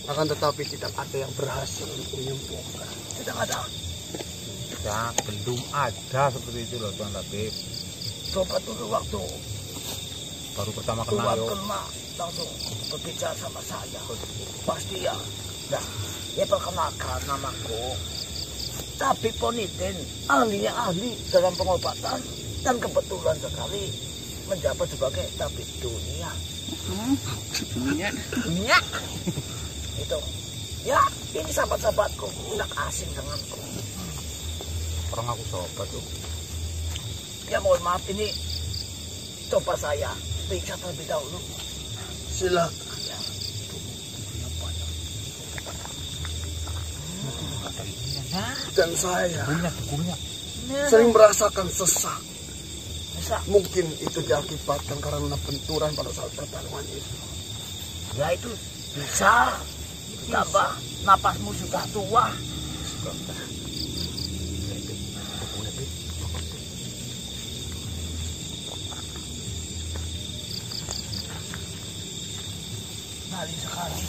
akan tetapi tidak ada yang berhasil untuk menyembuhkan. Tidak ada. Ya, belum ada seperti itu loh Tuan Tabib. Coba dulu waktu Baru pertama Tuan kenal yo. kena langsung berbicara sama saya. Pasti ya. Nah, ya perkenalkan namaku. Tabib Ponitin, ahlinya ahli dalam pengobatan dan kebetulan sekali menjabat sebagai tabib dunia. Dunia. Itu. Ya, ini sahabat-sahabatku, tidak asing denganku. Orang aku sobat tuh. Ya mohon maaf ini coba saya periksa terlebih dahulu. Silakan. Ya. Dan saya Dukunnya. sering merasakan sesak. Bisa. Mungkin itu diakibatkan karena benturan pada saat pertarungan itu. Ya itu bisa. Tambah napasmu sudah tua. Nari sekali.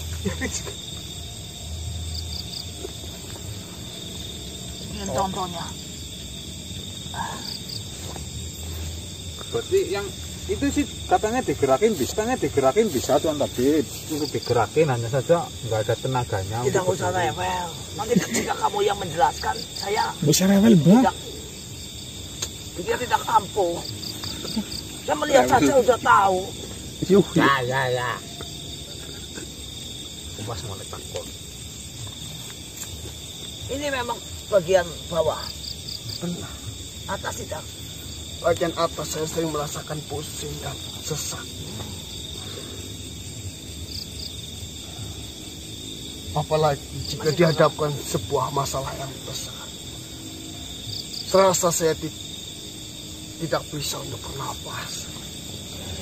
Ingin contohnya. Berarti yang itu sih katanya digerakin bisa Tuan Tabib. Untuk digerakin hanya saja nggak ada tenaganya. Tidak untuk usah berdiri. rewel. Nanti ketika kamu yang menjelaskan, saya Bisa rewel, Bang. dia tidak ampuh. Saya melihat saja udah tahu. Ya. Mas mau takut. Ini memang bagian bawah. Atas tidak. Bagian atas saya sering merasakan pusing dan sesak. Apalagi jika dihadapkan sebuah masalah yang besar. Serasa saya tidak bisa untuk bernapas.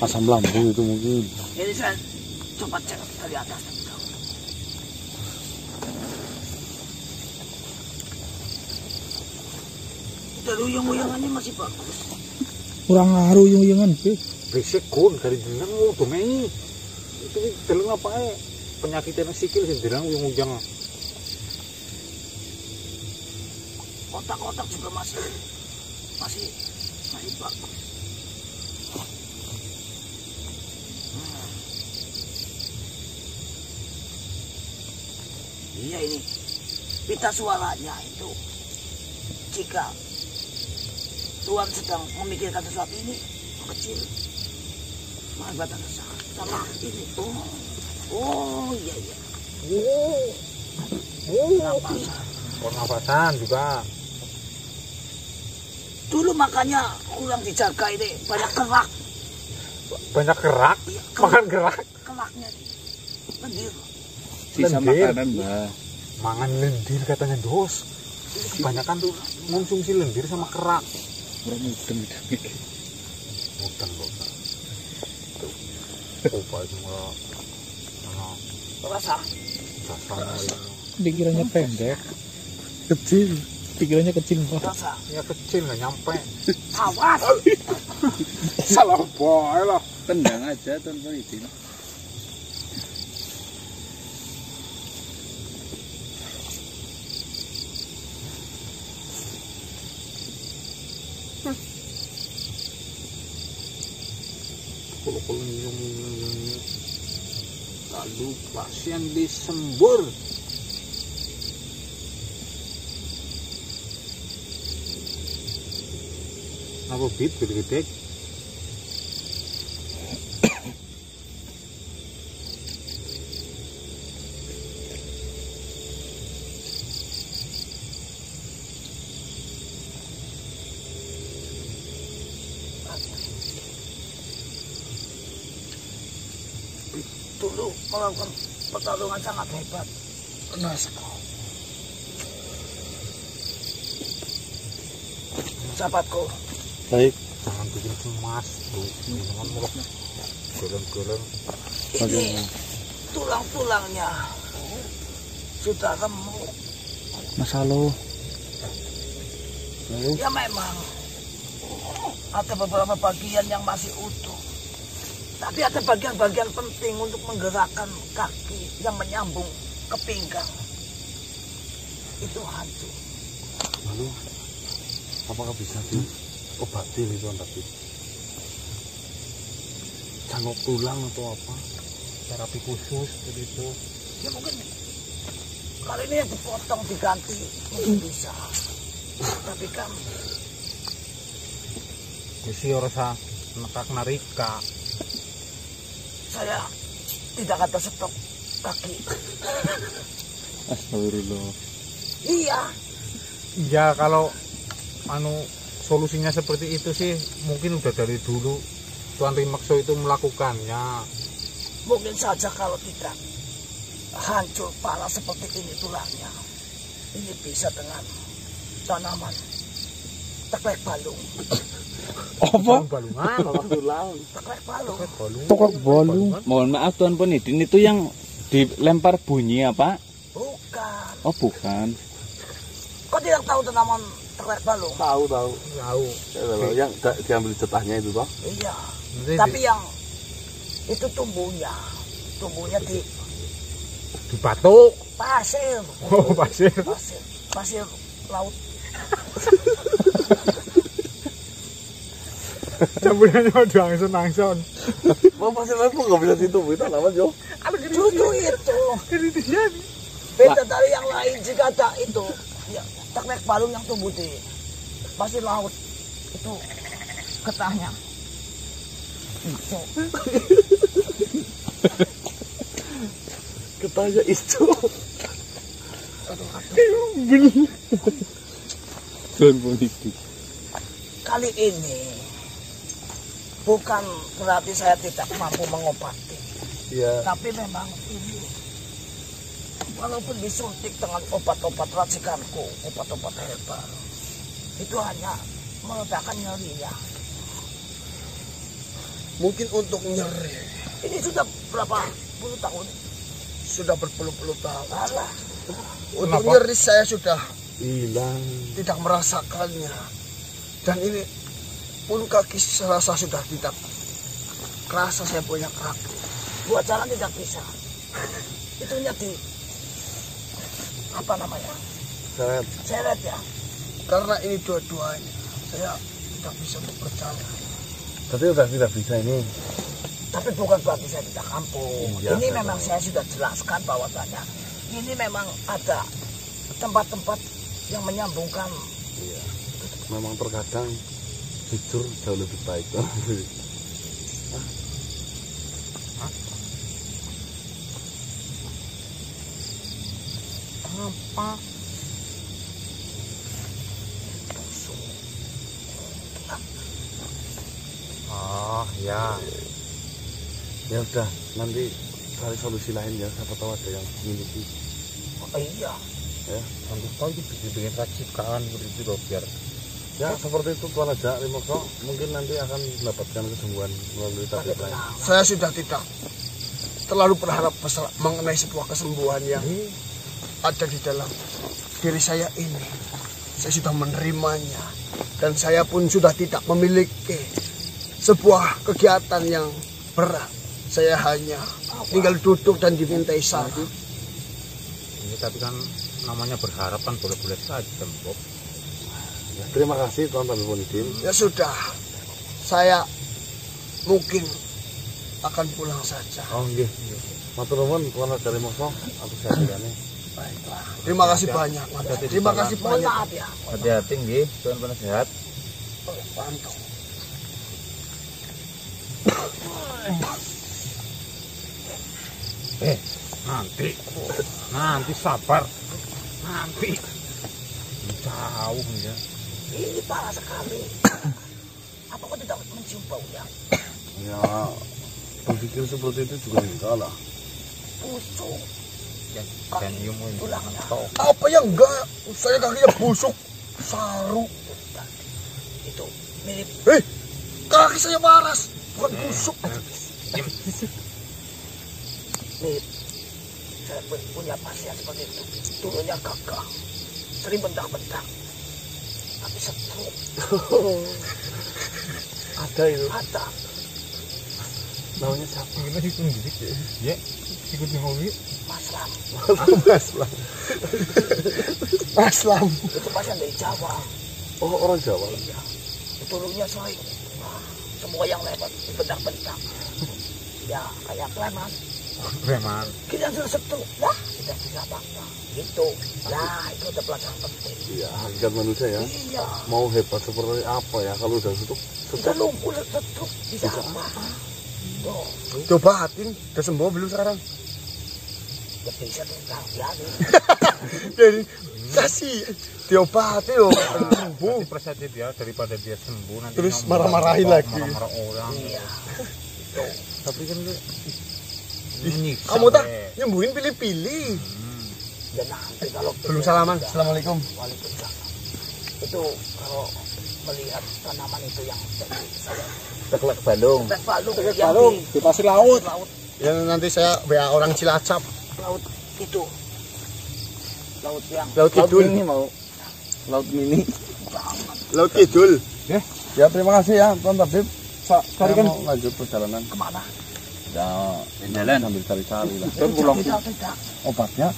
Asam lambung itu mungkin. Jadi saya coba cek dari atas. Dari uyang-uyangannya masih bagus. Kurang ngaruh yung-yungan, Beb. Berisik kun dari jeneng mau domei. Itu deleng apa penyakitnya sikil sing deleng ujung-ujung. Kotak-kotak juga masih bagus. Iya ini pita suaranya itu jika Tuhan sedang memikirkan sesuatu ini kecil mengakibatkan sesak sama ini Oh iya. Pernapasan juga. Dulu makanya kurang dijaga ini, banyak kerak. Banyak kerak, makan kerak. Keraknya lendir. Sisa Lendir. makanan, Mbak. Mangan lendir katanya dos. Kebanyakan tuh konsumsi lendir sama kerak. Orang mudeng-mudeng. Mudeng loh. Coba itu malah. Rasa. Rasanya ini. Dikiranya pendek. Kecil. Dikiranya kecil, Pak. Rasa. Ya kecil nggak nyampe. Awas. Salah boy lah. Tendang aja tanpa izin. Kalau lalu pasien disembur. Apa bit gede-gede? Dulu melakukan pertarungan sangat hebat. Pernah sekali. Sahabatku, Baik. Jangan bikin cemas, Bu. Jangan mulutnya goreng-goreng. ini tulang-tulangnya sudah remuk. Masalah. Ya memang ada beberapa bagian yang masih utuh. Tapi ada bagian-bagian penting untuk menggerakkan kaki yang menyambung ke pinggang. Itu hancur. Lalu apakah bisa diobati itu tapi cangkok tulang atau apa? Terapi khusus seperti itu. Ya mungkin kali ini yang dipotong diganti mungkin bisa. Tapi kan Gusi rasa nekak narika. saya tidak ada stok kaki. Astagfirullah. Iya, Ya kalau solusinya seperti itu sih mungkin udah dari dulu Tuan Rimakso itu melakukannya. mungkin saja kalau tidak hancur parah seperti ini tulangnya. Ini bisa dengan tanaman teklek balung. Apa? Balungan. Teklek balung. Pokok bolong. Mohon maaf Tuan Penidin, itu yang dilempar bunyi apa? Bukan. Oh bukan. Kau tidak tahu tanaman teklek balung? Tahu. Tahu. Yang diambil getahnya itu toh. Iya. Nanti Tapi yang itu tumbuhnya di dibatuk. pasir. Oh, pasir. Pasir laut. Campurannya udah angson-angson. Mau pasir lain nggak bisa ditumbuhin tanaman Jo. Justru itu. Beda dari yang lain jika ada itu ya, teklek balung yang tumbuh di pasir laut itu getahnya hijau. Getahnya hijau. Tuan Penidin. Kali ini bukan berarti saya tidak mampu mengobati, Iya. tapi memang ini walaupun disuntik dengan obat-obat racikanku, obat-obat herbal, itu hanya meredakan nyerinya. Mungkin untuk nyeri Ini sudah berapa puluh tahun? sudah berpuluh-puluh tahun. Alah, Untuk Kenapa? nyeri saya sudah Hilang. tidak merasakannya. Dan ini pun kaki saya rasa sudah tidak kerasa saya punya kaki. buat jalan tidak bisa. Itunya di apa namanya? Seret ya. Karena ini dua-duanya saya tidak bisa untuk berjalan. Tapi udah tidak bisa ini. Tapi bukan berarti saya tidak kampung. Iya, Ini betul. memang saya sudah jelaskan bahwasanya ini memang ada tempat-tempat yang menyambungkan. Iya. Memang terkadang jujur jauh lebih baik. apa? Oh ya. Ya udah, nanti cari solusi lain ya, siapa tahu ada yang miliki. Oh iya. Ya, Untuk tahu itu bikin racikan begitu loh biar ya seperti itu Tuan Raja Rimokso, mungkin nanti akan mendapatkan kesembuhan melalui tabib lain. Saya sudah tidak terlalu berharap besar mengenai sebuah kesembuhan yang ada di dalam diri saya ini. Saya sudah menerimanya dan saya pun sudah tidak memiliki sebuah kegiatan yang berat. Saya hanya tinggal duduk dan dimintai saran. ini tapi kan namanya berharap kan boleh-boleh saja, Bob. Ya, terima kasih Tuan Tabib Ponidim. Ya sudah, saya mungkin akan pulang saja. Oh nggih. Matur nuwun Tuan Raja Rimokso atas kehadirannya. Baiklah. Terima kasih banyak. Terima kasih banyak. Maaf ya. Hati-hati nggih, Tuan Penasehat. Mantap. Nanti sabar. Nanti jauh ya. Ini parah sekali. Apa kau tidak mencium baunya? Ya, berpikir seperti itu juga enggak lah. Busuk. Dan ilmu ini Tulangnya. Apa yang enggak? Saya kakinya busuk. Saru. Itu mirip. Kaki saya waras. Bukan busuk. Mirip. Saya punya pasien seperti itu. Dulunya gagah. Sering bentak-bentak. Tapi setruk. Ada itu. Ada. Namanya siapa? Gimana sih kunjik ya? Ya, ikut di hobi. Mas Lam. Aslam. Itu pasien dari Jawa. Oh, orang Jawa. Iya. Dulunya sering. Semua yang lewat dibentak-bentak. Ya, kayak preman. Preman. Kita sudah setruk. Wah, tidak bisa apa-apa. Gitu. Nah, itu ada pelajaran penting. Iya, hakikat manusia ya. Iya. Mau hebat seperti apa ya kalau udah tutup. Kita lumpuh setruk. Bisa apa? Tuh. Coba hatin. Udah sembuh belum sekarang? Ya bisa tinggal. Ya, Jadi kasih diobati loh. Sembuh. Nanti percaya dia daripada dia sembuh nanti Terus ngomong marah-marahin apa, lagi. marah-marah orang. iya. Tapi kan dia menyiksa, Kamu tak weh. nyembuhin pilih-pilih. Dan nanti kalau Belum salaman. Assalamualaikum. Waalaikumsalam. Itu kalau melihat tanaman itu yang saya Teklek balung. Tek balung, Di pasir laut. laut Ya nanti saya WA orang Cilacap. laut itu laut yang Laut Kidul. mau. Laut mini. Laut Kidul. Ya, terima kasih ya Tuan Tabib. Tadi kan Mau lanjut perjalanan. kemana? Ya, jalan sambil cari-cari lah. Kan pulang Tidak. Obatnya?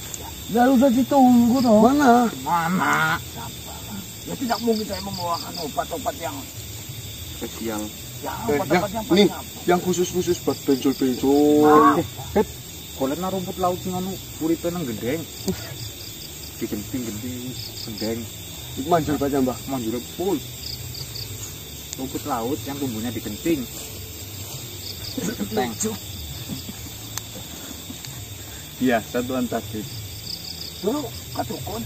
ya udah ditunggu dong. Mana? mana? Ya tidak mungkin saya membawakan obat-obat yang Spesial. obat-obat yang nih, banyak. yang khusus buat bencol-bencol. Golek na rumput laut sing anu uripe nang gendeng. Digenting-genting gendeng. Manjur baca mbah. Manjur full. Rumput laut yang tumbuhnya di genting. Genteng. Iya, satuan Tabib. Dulu katukun.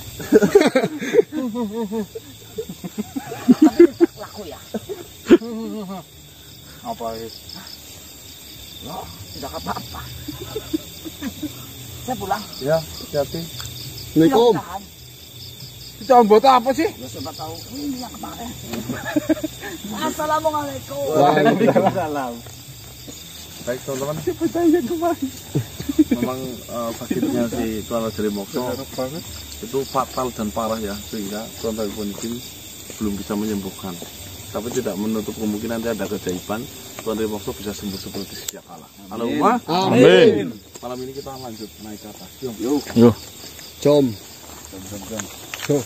Laku ya. Apa itu? Loh, tidak apa-apa. Saya pulang. Ya, hati-hati. Assalamualaikum. Mudah-mudahan. Kita buat apa sih? Ya siapa tahu ini yang kemarin. Assalamualaikum. Waalaikumsalam. Baik teman-teman, memang sakitnya si Tuan Raja Rimokso itu fatal dan parah ya, sehingga Tuan Tabib Ponidim belum bisa menyembuhkan. Tapi tidak menutup kemungkinan nanti ada keajaiban Tuan Rimokso bisa sembuh seperti sejak kala. Allahumma Amin. Malam ini kita lanjut naik ke atas. Yuk. Jom. Jom. Yuk.